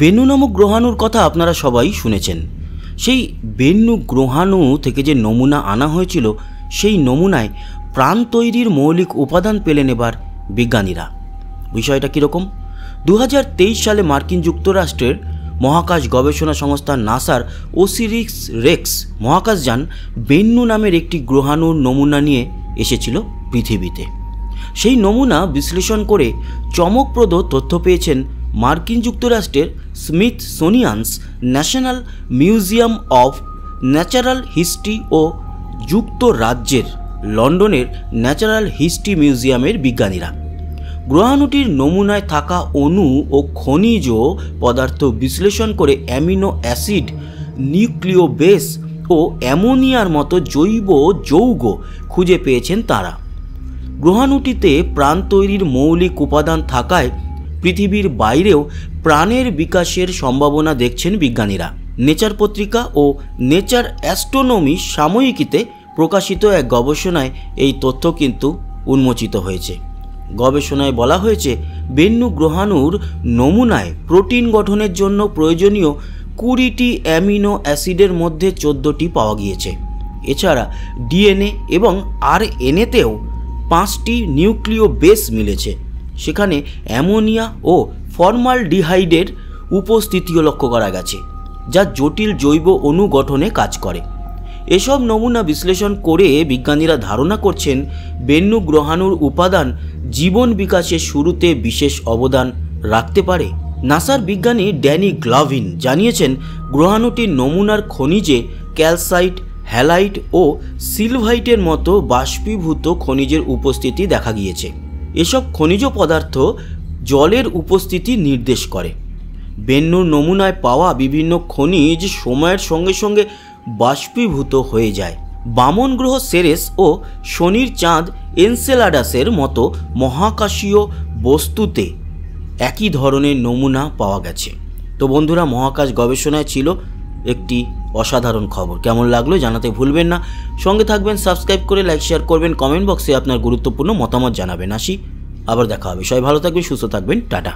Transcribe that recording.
বেনু নামক গ্রহাণুর কথা আপনারা সবাই শুনেছেন। সেই বেনু গ্রহাণু থেকে যে নমুনা আনা হয়েছিল, সেই নমুনায় প্রাণ তৈরির মৌলিক উপাদান পেলেন এবার বিজ্ঞানীরা। বিষয়টা কীরকম? 2023 সালে মার্কিন যুক্তরাষ্ট্রের মহাকাশ গবেষণা সংস্থা নাসার ওসিরিস রেক্স মহাকাশযান বেন্নু নামের একটি গ্রহাণুর নমুনা নিয়ে এসেছিল পৃথিবীতে। সেই নমুনা বিশ্লেষণ করে চমকপ্রদ তথ্য পেয়েছেন মার্কিন যুক্তরাষ্ট্রের Smithsonian National Museum of Natural History ও যুক্তরাজ্যের লন্ডনের ন্যাচারাল হিস্ট্রি মিউজিয়ামের বিজ্ঞানীরা। গ্রহাণুটির নমুনায় থাকা অণু ও খনিজ পদার্থ বিশ্লেষণ করে অ্যামিনো অ্যাসিড, নিউক্লিয় বেস ও অ্যামোনিয়ার মতো জৈব যৌগ খুঁজে পেয়েছেন তারা। গ্রহাণুটিতে প্রাণ তৈরির মৌলিক উপাদান থাকায় পৃথিবীর বাইরেও প্রাণের বিকাশের সম্ভাবনা দেখছেন বিজ্ঞানীরা। নেচার পত্রিকা ও নেচার অ্যাস্ট্রোনমি সাময়িকীতে প্রকাশিত এক গবেষণায় এই তথ্য কিন্তু উন্মোচিত হয়েছে। গবেষণায় বলা হয়েছে, বেন্নু গ্রহাণুর নমুনায় প্রোটিন গঠনের জন্য প্রয়োজনীয় 20টি অ্যামিনো অ্যাসিডের মধ্যে 14টি পাওয়া গিয়েছে। এছাড়া ডিএনএ এবং আরএনএতেও 5টি নিউক্লিয় বেস মিলেছে। সেখানে অ্যামোনিয়া ও ফর্মালডিহাইডের উপস্থিতিও লক্ষ্য করা গেছে, যা জটিল জৈব অণু গঠনে কাজ করে। এসব নমুনা বিশ্লেষণ করে বিজ্ঞানীরা ধারণা করছেন বেন্নু গ্রহাণুর উপাদান জীবন বিকাশের শুরুতে বিশেষ অবদান রাখতে পারে। নাসার বিজ্ঞানী ড্যানি গ্লাভিন জানিয়েছেন, গ্রহাণুটির নমুনার খনিজে ক্যালসাইট, হ্যালাইট ও সিলভাইটের মতো বাষ্পীভূত খনিজের উপস্থিতি দেখা গিয়েছে। এসব খনিজ পদার্থ জলের উপস্থিতি নির্দেশ করে। বেন্নুর নমুনায় পাওয়া বিভিন্ন খনিজ সময়ের সঙ্গে সঙ্গে বাষ্পীভূত হয়ে যায়। বামন গ্রহ সেরেস ও শনির চাঁদ এনসেলাডাসের মতো মহাকাশীয় বস্তুতে একই ধরনের নমুনা পাওয়া গেছে। তো বন্ধুরা, মহাকাশ গবেষণায় ছিল একটি অসাধারণ খবর। কেমন লাগলো জানাতে ভুলবেন না। সঙ্গে থাকবেন, সাবস্ক্রাইব করে লাইক শেয়ার করবেন, কমেন্ট বক্সে আপনার গুরুত্বপূর্ণ মতামত জানাবেন। আসি, আবার দেখা হবে। সবাই ভালো থাকবেন, সুস্থ থাকবেন, টাটা।